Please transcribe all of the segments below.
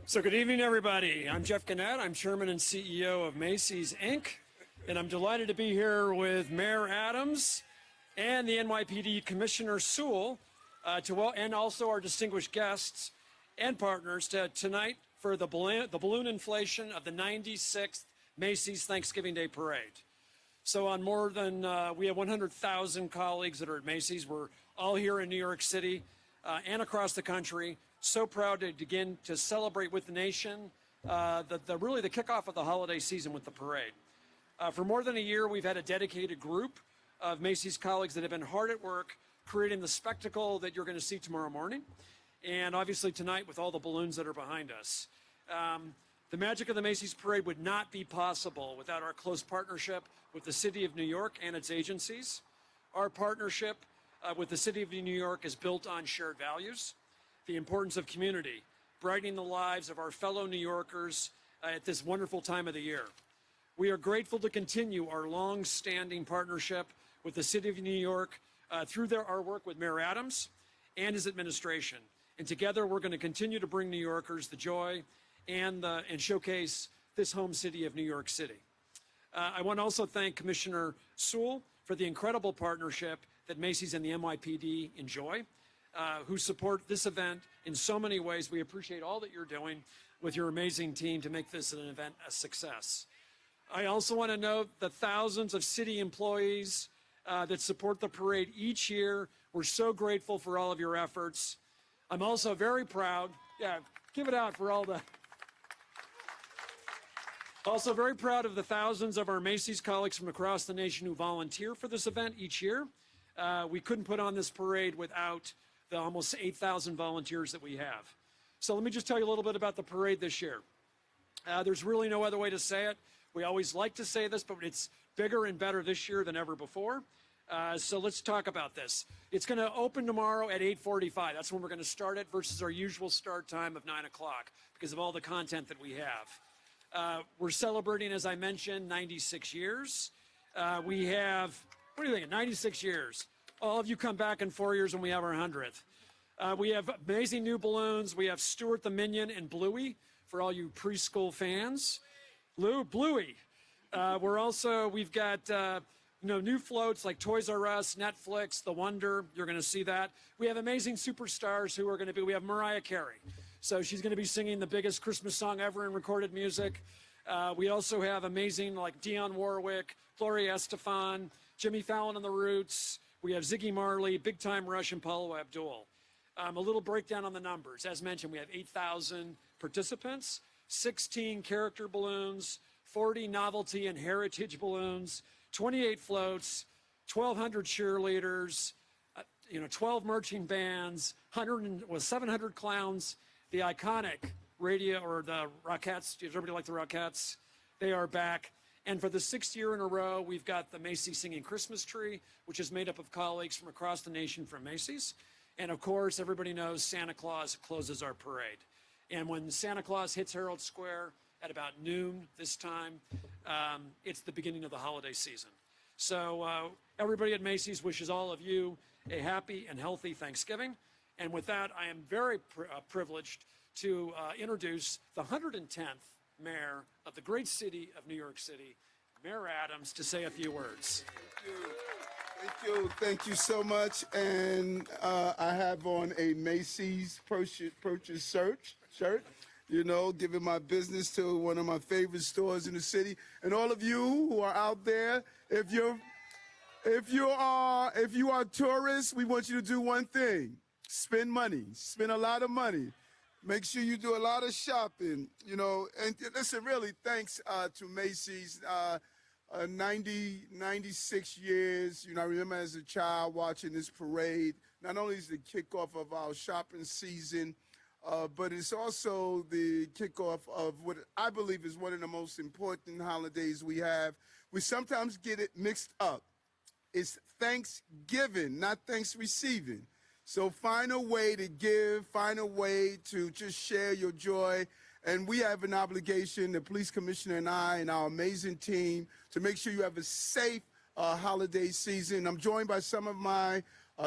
So good evening, everybody. I'm Jeff Gennette. I'm Chairman and CEO of Macy's, Inc., and I'm delighted to be here with Mayor Adams and the NYPD Commissioner Sewell, and also our distinguished guests and partners tonight for the balloon inflation of the 96th Macy's Thanksgiving Day Parade. So on more than, we have 100,000 colleagues that are at Macy's. We're all here in New York City and across the country. So proud to begin to celebrate with the nation really the kickoff of the holiday season with the parade. For more than a year, we've had a dedicated group of Macy's colleagues that have been hard at work creating the spectacle that you're going to see tomorrow morning, and obviously tonight with all the balloons that are behind us. The magic of the Macy's Parade would not be possible without our close partnership with the City of New York and its agencies. Our partnership with the City of New York is built on shared values, the importance of community, brightening the lives of our fellow New Yorkers at this wonderful time of the year. We are grateful to continue our long-standing partnership with the City of New York through our work with Mayor Adams and his administration. And together, we're going to continue to bring New Yorkers the joy and showcase this home city of New York City. I want to also thank Commissioner Sewell for the incredible partnership that Macy's and the NYPD enjoy, who support this event in so many ways. We appreciate all that you're doing with your amazing team to make this an event a success. I also want to note the thousands of city employees that support the parade each year. We're so grateful for all of your efforts. I'm also very proud, give it out for all the... Also very proud of the thousands of our Macy's colleagues from across the nation who volunteer for this event each year. We couldn't put on this parade without the almost 8,000 volunteers that we have. So let me just tell you a little bit about the parade this year. There's really no other way to say it. We always like to say this, but it's bigger and better this year than ever before. So let's talk about this. It's going to open tomorrow at 8:45. That's when we're going to start it versus our usual start time of 9 o'clock because of all the content that we have. We're celebrating, as I mentioned, 96 years. We have, what do you think, 96 years. All of you come back in 4 years when we have our 100th. We have amazing new balloons. We have Stuart the Minion and Bluey for all you preschool fans. Bluey. We've got new floats like Toys R Us, Netflix, The Wonder. You're going to see that. We have amazing superstars who are going to be, we have Mariah Carey. So she's going to be singing the biggest Christmas song ever in recorded music. We also have amazing like Dionne Warwick, Gloria Estefan, Jimmy Fallon and the Roots. We have Ziggy Marley, Big Time Rush, and Paula Abdul. A little breakdown on the numbers. As mentioned, we have 8,000 participants, 16 character balloons, 40 novelty and heritage balloons, 28 floats, 1,200 cheerleaders, 12 marching bands, 700 clowns, the iconic radio or the Rockettes. Does everybody like the Rockettes? They are back. And for the 6th year in a row, we've got the Macy's Singing Christmas Tree, which is made up of colleagues from across the nation from Macy's. And of course, everybody knows Santa Claus closes our parade. And when Santa Claus hits Herald Square at about noon this time, it's the beginning of the holiday season. So everybody at Macy's wishes all of you a happy and healthy Thanksgiving. And with that, I am very privileged to introduce the 110th mayor of the great city of New York City, Mayor Adams, to say a few words. Thank you so much. And I have on a Macy's purchase shirt, giving my business to one of my favorite stores in the city. And all of you who are out there, if you are tourists, we want you to do one thing: spend money, spend a lot of money. Make sure you do a lot of shopping, and listen, really, thanks to Macy's, 96 years. I remember as a child watching this parade. Not only is the kickoff of our shopping season, but it's also the kickoff of what I believe is one of the most important holidays we have. We sometimes get it mixed up. It's Thanksgiving, not thanks receiving. So find a way to give, find a way to just share your joy. And we have an obligation, the police commissioner and I and our amazing team, to make sure you have a safe holiday season. I'm joined by some of my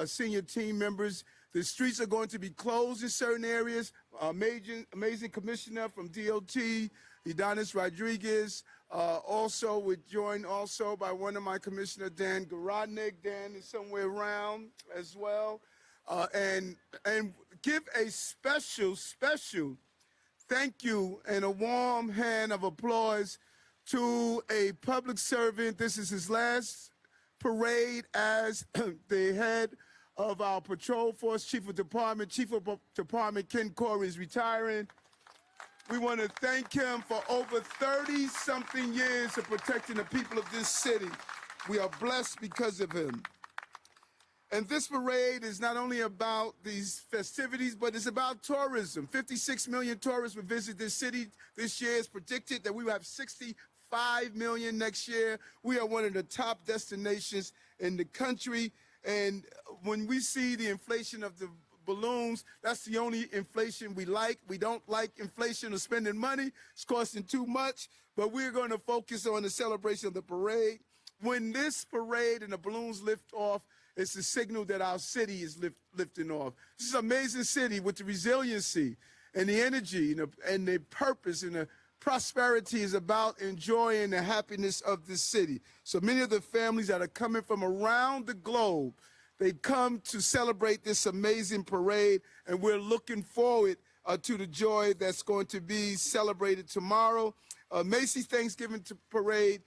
senior team members. The streets are going to be closed in certain areas. Amazing commissioner from DOT, Edonis Rodriguez, also was joined also by one of my commissioner, Dan Garodnick. Dan is somewhere around as well. And give a special thank you and a warm hand of applause to a public servant. This is his last parade as the head of our patrol force, Chief of Department Ken Corey is retiring. We want to thank him for over 30-something years of protecting the people of this city. We are blessed because of him. And this parade is not only about these festivities, but it's about tourism. 56 million tourists will visit this city this year. It's predicted that we will have 65 million next year. We are one of the top destinations in the country. And when we see the inflation of the balloons, that's the only inflation we like. We don't like inflation or spending money. It's costing too much. But we're going to focus on the celebration of the parade. When this parade and the balloons lift off, it's a signal that our city is lifting off. This is an amazing city with the resiliency and the energy and the purpose and the prosperity is about enjoying the happiness of this city. So many of the families that are coming from around the globe, they come to celebrate this amazing parade, and we're looking forward to the joy that's going to be celebrated tomorrow. Macy's Thanksgiving Parade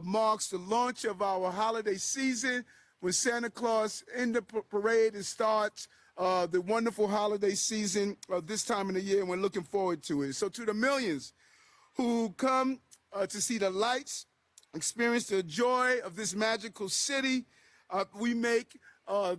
marks the launch of our holiday season when Santa Claus in the parade and starts the wonderful holiday season this time of the year, and we're looking forward to it. So to the millions who come to see the lights, experience the joy of this magical city, we make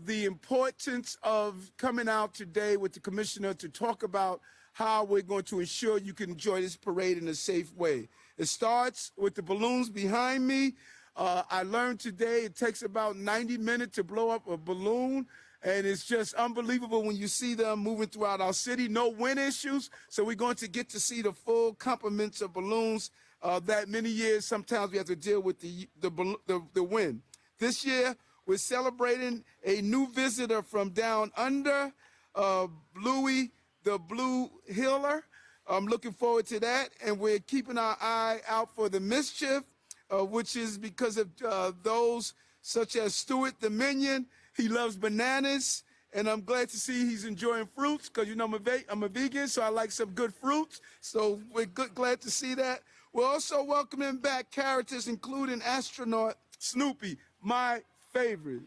the importance of coming out today with the commissioner to talk about how we're going to ensure you can enjoy this parade in a safe way. It starts with the balloons behind me. I learned today it takes about 90 minutes to blow up a balloon, and it's just unbelievable when you see them moving throughout our city. No wind issues, so we're going to get to see the full complements of balloons that many years sometimes we have to deal with the wind. This year, we're celebrating a new visitor from down under, Bluey the Blue Healer. I'm looking forward to that, and we're keeping our eye out for the mischief, which is because of those such as Stuart the Minion. He loves bananas, and I'm glad to see he's enjoying fruits because, you know, I'm a vegan, so I like some good fruits. So we're glad to see that. We're also welcoming back characters, including astronaut Snoopy, my favorite.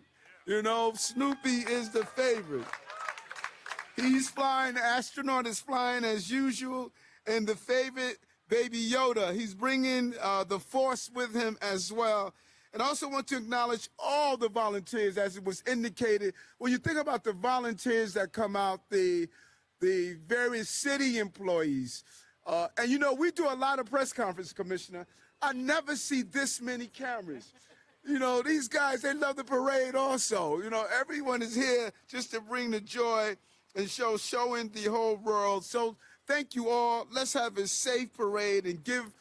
You know, Snoopy is the favorite. He's flying, the astronaut is flying as usual, and the favorite, Baby Yoda. He's bringing the Force with him as well. And I also want to acknowledge all the volunteers, as it was indicated. When you think about the volunteers that come out, the various city employees, and you know, we do a lot of press conferences, Commissioner. I never see this many cameras. You know, these guys, they love the parade also. You know, everyone is here just to bring the joy and showing the whole world. So thank you all. Let's have a safe parade and give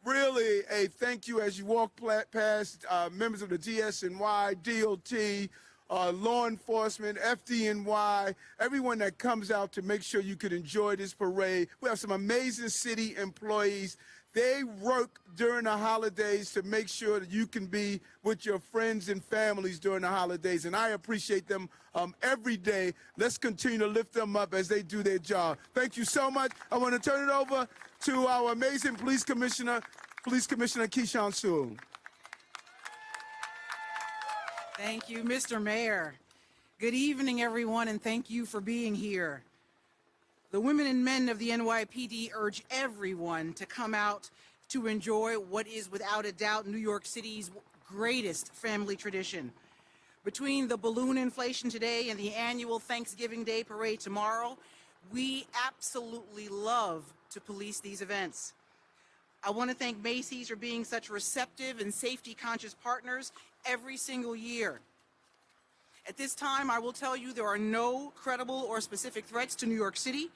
really a thank you as you walk past members of the DSNY, DOT, law enforcement, FDNY, everyone that comes out to make sure you can enjoy this parade. We have some amazing city employees. They work during the holidays to make sure that you can be with your friends and families during the holidays, and I appreciate them every day. Let's continue to lift them up as they do their job. Thank you so much. I want to turn it over to our amazing Police Commissioner Keyshawn Sewell. Thank you, Mr. Mayor. Good evening, everyone, and thank you for being here. The women and men of the NYPD urge everyone to come out to enjoy what is without a doubt New York City's greatest family tradition. Between the balloon inflation today and the annual Thanksgiving Day parade tomorrow, we absolutely love to police these events. I want to thank Macy's for being such receptive and safety-conscious partners every single year. At this time, I will tell you there are no credible or specific threats to New York City,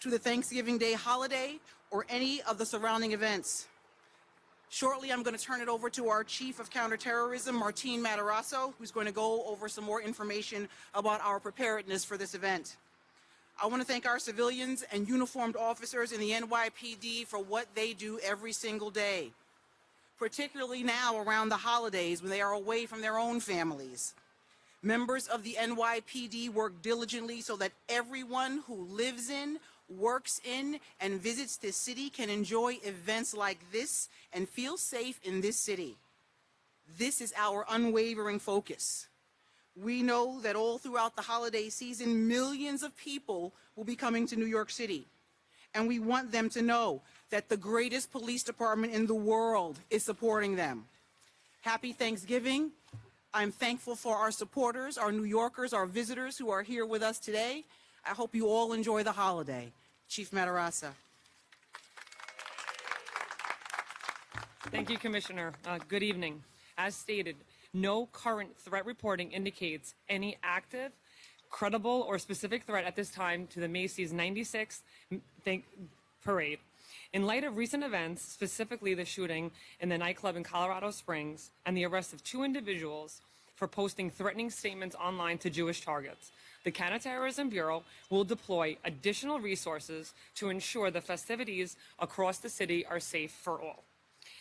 to the Thanksgiving Day holiday, or any of the surrounding events. Shortly, I'm going to turn it over to our Chief of Counterterrorism, Martine Matarazzo, who's going to go over some more information about our preparedness for this event. I want to thank our civilians and uniformed officers in the NYPD for what they do every single day, particularly now around the holidays when they are away from their own families. Members of the NYPD work diligently so that everyone who lives in, works in, and visits this city can enjoy events like this and feel safe in this city. This is our unwavering focus. We know that all throughout the holiday season, millions of people will be coming to New York City. And we want them to know that the greatest police department in the world is supporting them. Happy Thanksgiving. I'm thankful for our supporters, our New Yorkers, our visitors who are here with us today. I hope you all enjoy the holiday. Chief Matarazzo. Thank you, Commissioner. Good evening. As stated, no current threat reporting indicates any active, credible, or specific threat at this time to the Macy's 96th parade. In light of recent events, specifically the shooting in the nightclub in Colorado Springs and the arrest of 2 individuals for posting threatening statements online to Jewish targets, the Counterterrorism Bureau will deploy additional resources to ensure the festivities across the city are safe for all.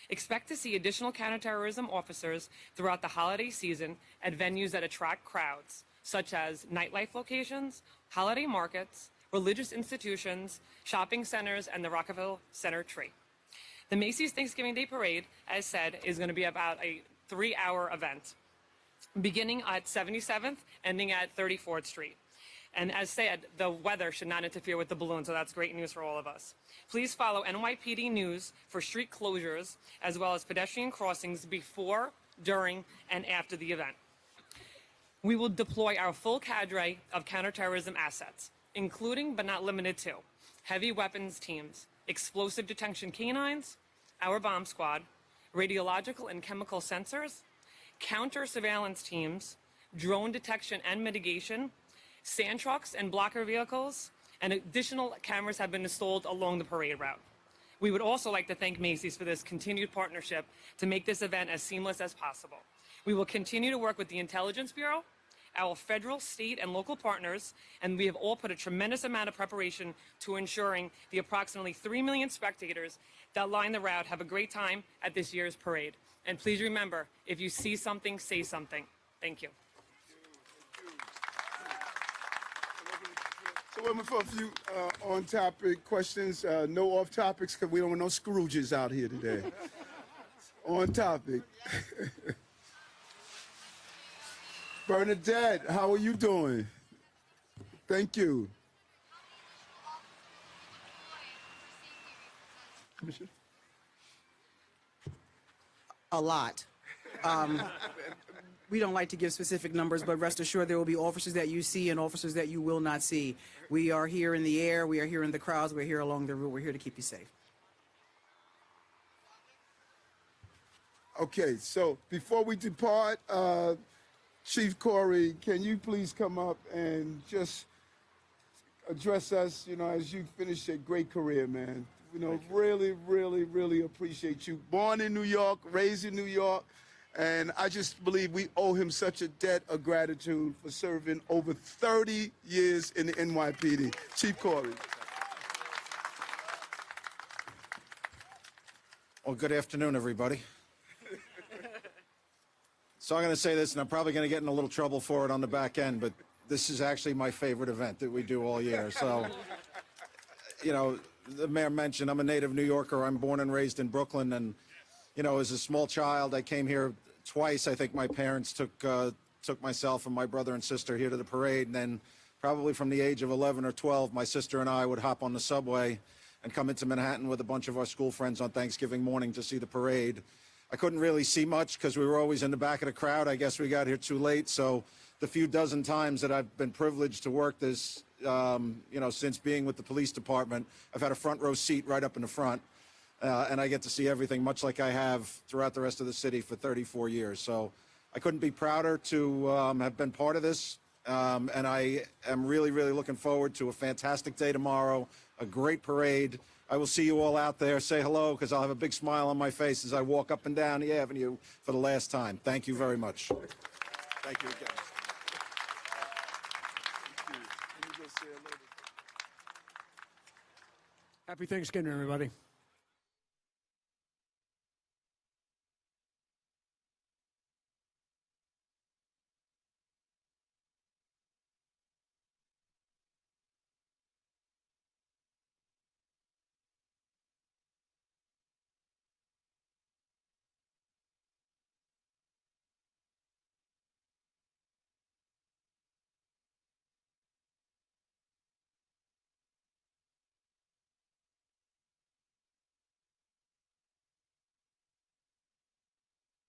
Expect to see additional counterterrorism officers throughout the holiday season at venues that attract crowds, such as nightlife locations, holiday markets, religious institutions, shopping centers, and the Rockefeller Center tree. The Macy's Thanksgiving Day Parade, as said, is going to be about a 3-hour event, beginning at 77th, ending at 34th Street. And as said, the weather should not interfere with the balloon, so that's great news for all of us. Please follow NYPD News for street closures, as well as pedestrian crossings before, during, and after the event. We will deploy our full cadre of counterterrorism assets, including but not limited to heavy weapons teams, explosive detection canines, our bomb squad, radiological and chemical sensors, counter surveillance teams, drone detection and mitigation, sand trucks and blocker vehicles, and additional cameras have been installed along the parade route. We would also like to thank Macy's for this continued partnership to make this event as seamless as possible. We will continue to work with the Intelligence Bureau, our federal, state, and local partners, and we have all put a tremendous amount of preparation to ensuring the approximately 3 million spectators that line the route have a great time at this year's parade. And please remember, if you see something, say something. Thank you. So we're for a few on-topic questions, no off-topics, because we don't want no Scrooges out here today. On topic. Bernadette, how are you doing? Thank you. Commissioner? A lot. We don't like to give specific numbers, but rest assured there will be officers that you see and officers that you will not see. We are here in the air, we are here in the crowds, we're here along the route, we're here to keep you safe. Okay, so before we depart, Chief Corey, can you please come up and just address us, as you finish a great career, man. Really, really, really appreciate you. Born in New York, raised in New York, and I just believe we owe him such a debt of gratitude for serving over 30 years in the NYPD. Chief Corey. Well, good afternoon, everybody. So I'm going to say this, and I'm probably going to get in a little trouble for it on the back end, but this is actually my favorite event that we do all year. So, the mayor mentioned I'm a native New Yorker. I'm born and raised in Brooklyn, and, as a small child, I came here twice. I think my parents took myself and my brother and sister here to the parade, and then probably from the age of 11 or 12, my sister and I would hop on the subway and come into Manhattan with a bunch of our school friends on Thanksgiving morning to see the parade. I couldn't really see much because we were always in the back of the crowd. I guess we got here too late. So the few dozen times that I've been privileged to work this, since being with the police department, I've had a front row seat right up in the front. And I get to see everything, much like I have throughout the rest of the city for 34 years. So I couldn't be prouder to have been part of this. And I am really, really looking forward to a fantastic day tomorrow, a great parade, I will see you all out there. Say hello, because I'll have a big smile on my face as I walk up and down the avenue for the last time. Thank you very much. Thank you again. Happy Thanksgiving, everybody.